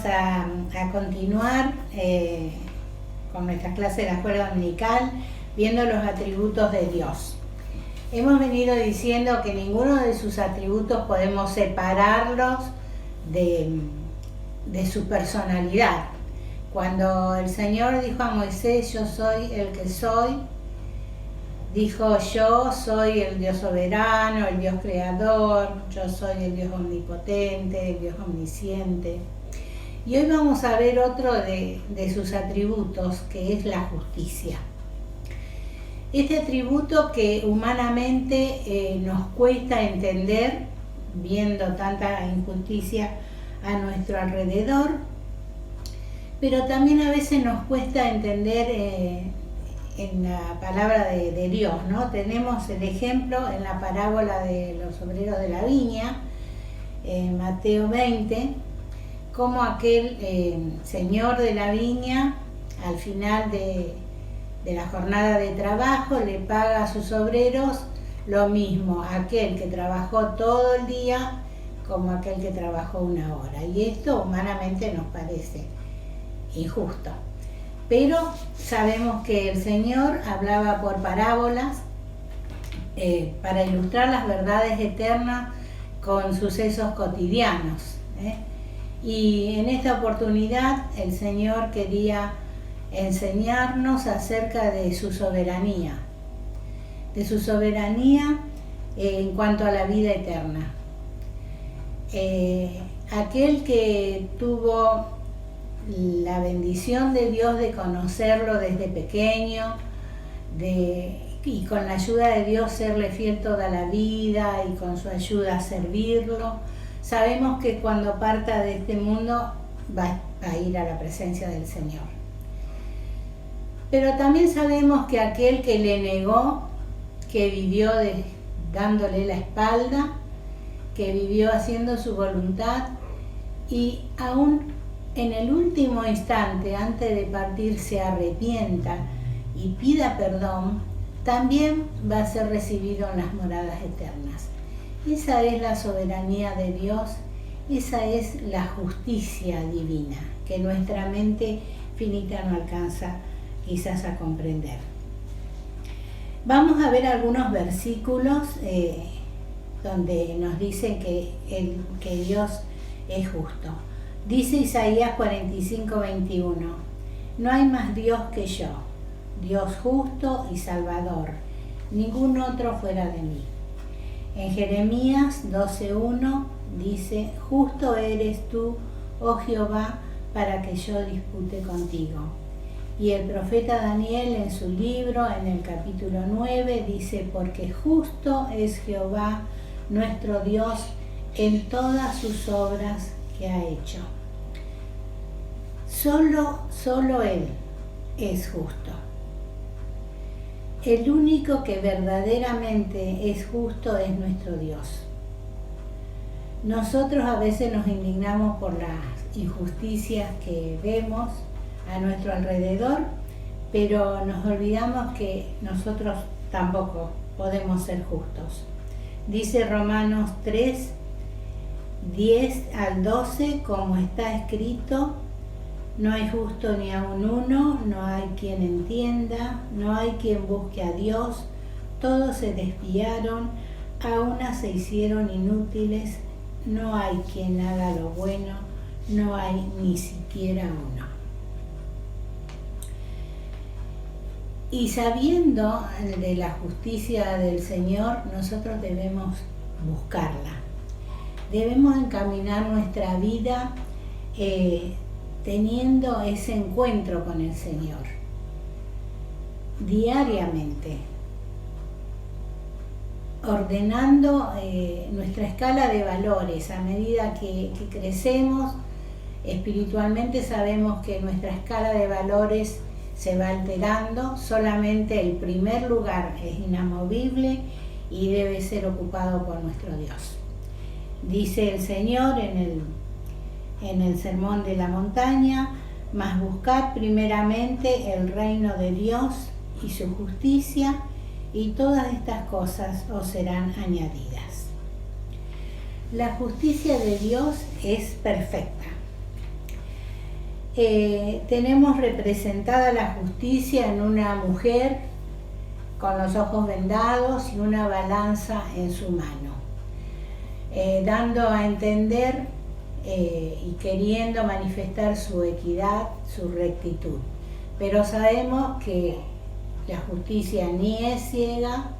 a continuar con nuestra clase de la escuela dominical, viendo los atributos de Dios. Hemos venido diciendo que ninguno de sus atributos podemos separarlos de su personalidad. Cuando el Señor dijo a Moisés, yo soy el que soy, dijo, yo soy el Dios soberano, el Dios creador, yo soy el Dios omnipotente, el Dios omnisciente. Y hoy vamos a ver otro de sus atributos, que es la justicia. Este atributo que humanamente nos cuesta entender, viendo tanta injusticia a nuestro alrededor, pero también a veces nos cuesta entender en la palabra de Dios, ¿no? Tenemos el ejemplo en la parábola de los obreros de la viña, en Mateo 20, como aquel señor de la viña, al final de la jornada de trabajo, le paga a sus obreros lo mismo, aquel que trabajó todo el día como aquel que trabajó una hora. Y esto humanamente nos parece injusto. Pero sabemos que el Señor hablaba por parábolas para ilustrar las verdades eternas con sucesos cotidianos. Y en esta oportunidad el Señor quería enseñarnos acerca de su soberanía en cuanto a la vida eterna. Aquel que tuvo la bendición de Dios de conocerlo desde pequeño, y con la ayuda de Dios serle fiel toda la vida y con su ayuda servirlo, sabemos que cuando parta de este mundo va a ir a la presencia del Señor. Pero también sabemos que aquel que le negó, que vivió dándole la espalda, que vivió haciendo su voluntad y aún en el último instante, antes de partir, se arrepienta y pida perdón, también va a ser recibido en las moradas eternas. Esa es la soberanía de Dios, esa es la justicia divina, que nuestra mente finita no alcanza quizás a comprender. Vamos a ver algunos versículos donde nos dicen que Dios es justo. Dice Isaías 45:21, no hay más Dios que yo, Dios justo y salvador, ningún otro fuera de mí. En Jeremías 12:1 dice, justo eres tú, oh Jehová, para que yo dispute contigo. Y el profeta Daniel en su libro, en el capítulo 9, dice, porque justo es Jehová, nuestro Dios, en todas sus obras que ha hecho. Solo Él es justo. El único que verdaderamente es justo es nuestro Dios. Nosotros a veces nos indignamos por las injusticias que vemos a nuestro alrededor, pero nos olvidamos que nosotros tampoco podemos ser justos. Dice Romanos 3, 10 al 12, como está escrito, no hay justo ni aun uno, no hay quien entienda, no hay quien busque a Dios, todos se desviaron, a una se hicieron inútiles, no hay quien haga lo bueno, no hay ni siquiera uno. Y sabiendo de la justicia del Señor, nosotros debemos buscarla. Debemos encaminar nuestra vida teniendo ese encuentro con el Señor diariamente, ordenando nuestra escala de valores. A medida que crecemos espiritualmente, sabemos que nuestra escala de valores se va alterando. Solamente el primer lugar es inamovible y debe ser ocupado por nuestro Dios. Dice el Señor en el Sermón de la Montaña, mas buscad primeramente el reino de Dios y su justicia, y todas estas cosas os serán añadidas. La justicia de Dios es perfecta. tenemos representada la justicia en una mujer con los ojos vendados y una balanza en su mano, dando a entender y queriendo manifestar su equidad, su rectitud. Pero sabemos que la justicia ni es ciega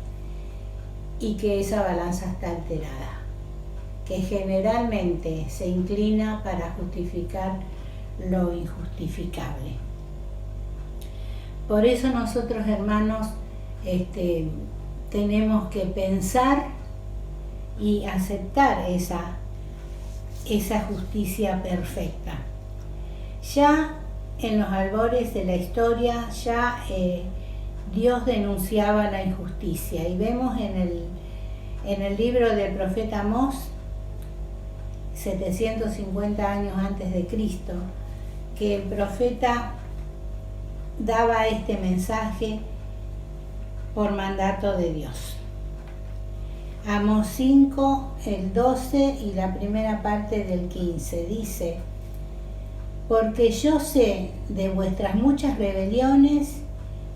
y que esa balanza está alterada, que generalmente se inclina para justificar lo injustificable. Por eso nosotros, hermanos, tenemos que pensar y aceptar esa justicia perfecta. Ya en los albores de la historia, Dios denunciaba la injusticia, y vemos en el libro del profeta Amós, 750 años antes de Cristo, que el profeta daba este mensaje por mandato de Dios. Amós 5, el 12 y la primera parte del 15 dice: porque yo sé de vuestras muchas rebeliones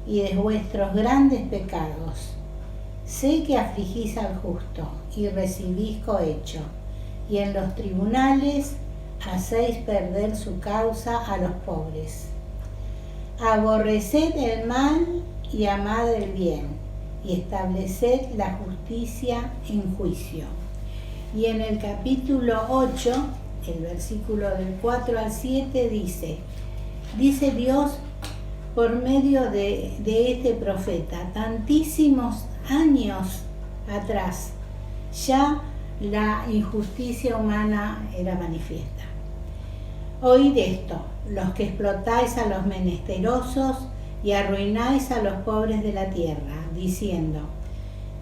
y de vuestros grandes pecados. Sé que afligís al justo y recibís cohecho, y en los tribunales hacéis perder su causa a los pobres. Aborreced el mal y amad el bien, y estableced la justicia en juicio. Y en el capítulo 8, el versículo del 4 al 7 dice Dios por medio de este profeta: tantísimos años atrás ya la injusticia humana era manifiesta. Oíd esto, los que explotáis a los menesterosos y arruináis a los pobres de la tierra, diciendo: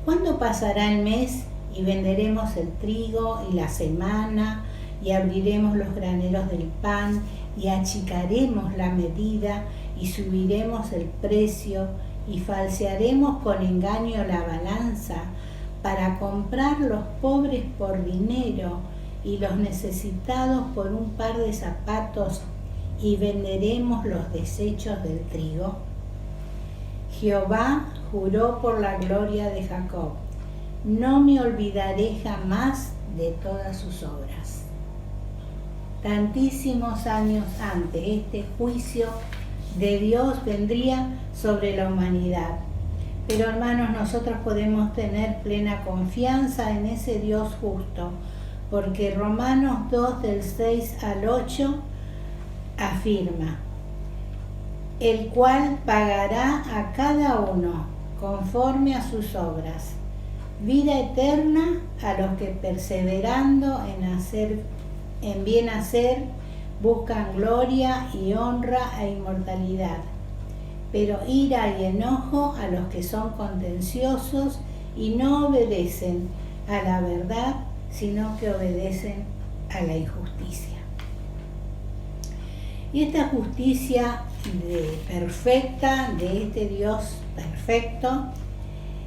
¿cuándo pasará el mes y venderemos el trigo y la semana, y abriremos los graneros del pan, y achicaremos la medida, y subiremos el precio, y falsearemos con engaño la balanza, para comprar los pobres por dinero, y los necesitados por un par de zapatos, y venderemos los desechos del trigo? Jehová juró por la gloria de Jacob: no me olvidaré jamás de todas sus obras. Tantísimos años antes, este juicio de Dios vendría sobre la humanidad. Pero, hermanos, nosotros podemos tener plena confianza en ese Dios justo, porque Romanos 2, del 6 al 8, afirma: el cual pagará a cada uno conforme a sus obras, vida eterna a los que perseverando en bien hacer buscan gloria y honra e inmortalidad, pero ira y enojo a los que son contenciosos y no obedecen a la verdad, sino que obedecen a la injusticia. Y esta justicia perfecta de este Dios perfecto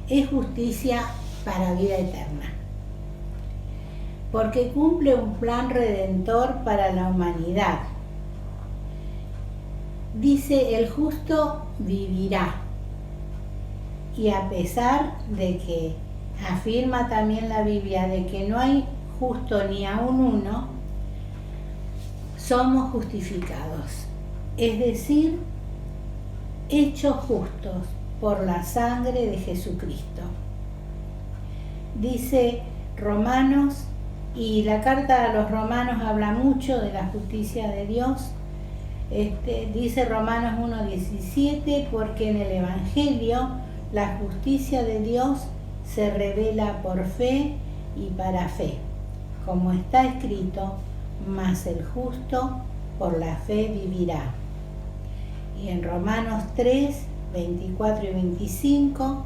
es justicia para vida eterna, porque cumple un plan redentor para la humanidad. Dice: el justo vivirá. Y a pesar de que afirma también la Biblia de que no hay justo ni aun uno, somos justificados, es decir, hechos justos por la sangre de Jesucristo. Dice Romanos, y la carta a los Romanos habla mucho de la justicia de Dios. Dice Romanos 1:17: porque en el Evangelio la justicia de Dios se revela por fe y para fe, como está escrito: mas el justo por la fe vivirá. Y en Romanos 3:24 y 25: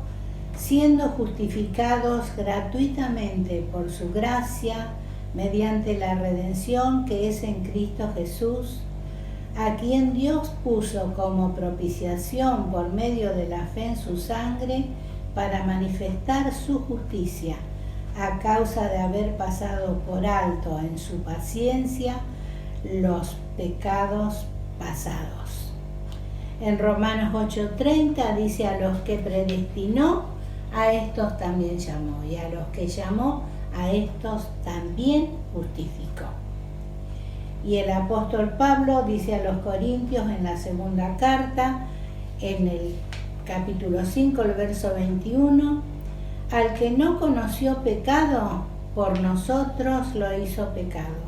siendo justificados gratuitamente por su gracia, mediante la redención que es en Cristo Jesús, a quien Dios puso como propiciación por medio de la fe en su sangre, para manifestar su justicia, a causa de haber pasado por alto en su paciencia los pecados pasados. En Romanos 8:30 dice: a los que predestinó, a estos también llamó, y a los que llamó, a estos también justificó. Y el apóstol Pablo dice a los Corintios en la segunda carta, en el capítulo 5, el verso 21, al que no conoció pecado, por nosotros lo hizo pecado,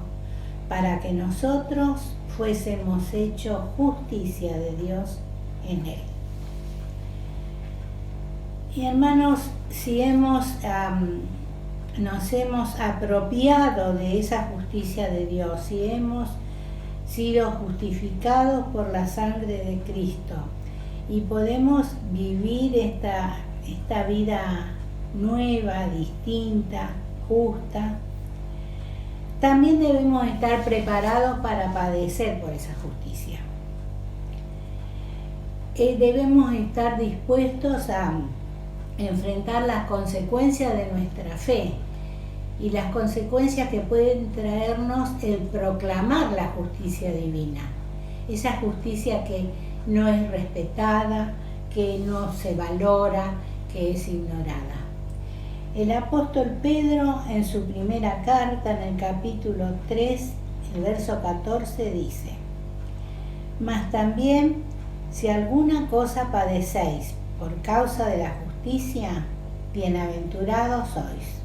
para que nosotros fuésemos hechos justicia de Dios en él. Y hermanos, si nos hemos apropiado de esa justicia de Dios, si hemos sido justificados por la sangre de Cristo y podemos vivir esta vida nueva, distinta, justa, también debemos estar preparados para padecer por esa justicia. Debemos estar dispuestos a enfrentar las consecuencias de nuestra fe y las consecuencias que pueden traernos el proclamar la justicia divina, esa justicia que no es respetada, que no se valora, que es ignorada. El apóstol Pedro, en su primera carta, en el capítulo 3, el verso 14, dice: mas también, si alguna cosa padecéis por causa de la justicia, bienaventurados sois.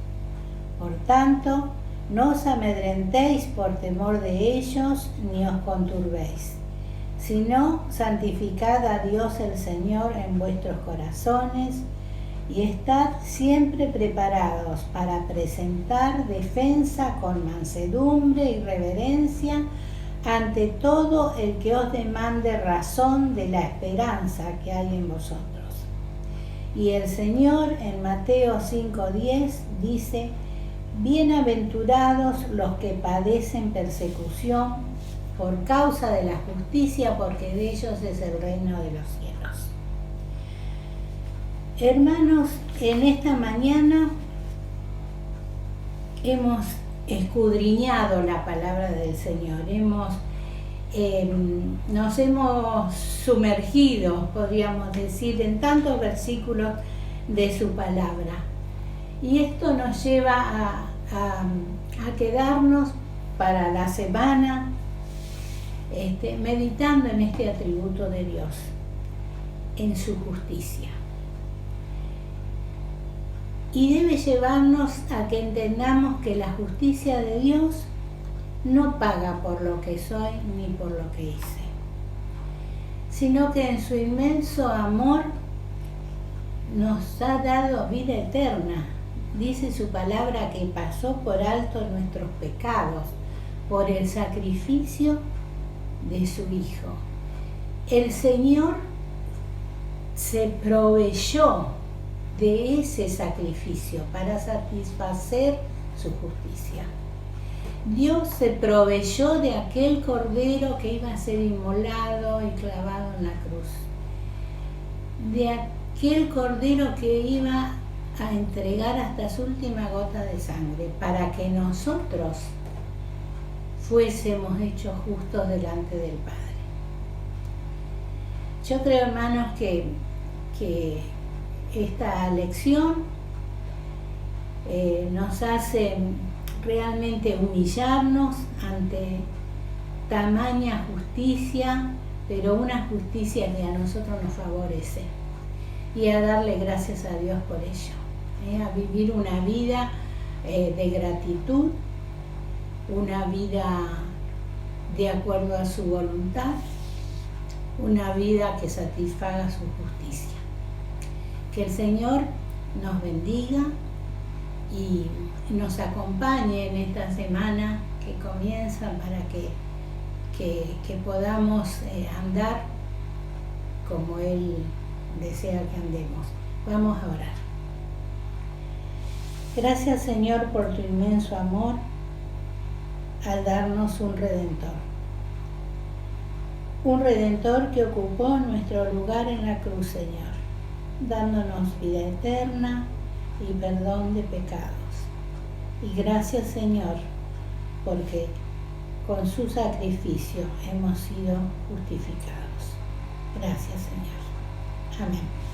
Por tanto, no os amedrentéis por temor de ellos, ni os conturbéis, sino santificad a Dios el Señor en vuestros corazones, y estad siempre preparados para presentar defensa con mansedumbre y reverencia ante todo el que os demande razón de la esperanza que hay en vosotros. Y el Señor en Mateo 5:10 dice: bienaventurados los que padecen persecución por causa de la justicia, porque de ellos es el reino de los cielos. Hermanos, en esta mañana hemos escudriñado la palabra del Señor, nos hemos sumergido, podríamos decir, en tantos versículos de su palabra. Y esto nos lleva a quedarnos para la semana meditando en este atributo de Dios, en su justicia. Y debe llevarnos a que entendamos que la justicia de Dios no paga por lo que soy ni por lo que hice, sino que en su inmenso amor nos ha dado vida eterna. Dice su palabra que pasó por alto nuestros pecados por el sacrificio de su Hijo. El Señor se proveyó de ese sacrificio para satisfacer su justicia. Dios se proveyó de aquel cordero que iba a ser inmolado y clavado en la cruz, de aquel cordero que iba a entregar hasta su última gota de sangre para que nosotros fuésemos hechos justos delante del Padre. Yo creo, hermanos, que esta lección nos hace realmente humillarnos ante tamaña justicia, pero una justicia que a nosotros nos favorece, y a darle gracias a Dios por ello, a vivir una vida de gratitud, una vida de acuerdo a su voluntad, una vida que satisfaga su justicia. Que el Señor nos bendiga y nos acompañe en esta semana que comienza para que podamos andar como Él desea que andemos. Vamos a orar. Gracias, Señor, por tu inmenso amor al darnos un Redentor que ocupó nuestro lugar en la cruz, Señor, dándonos vida eterna y perdón de pecados. Y gracias, Señor, porque con su sacrificio hemos sido justificados. Gracias, Señor. Amén.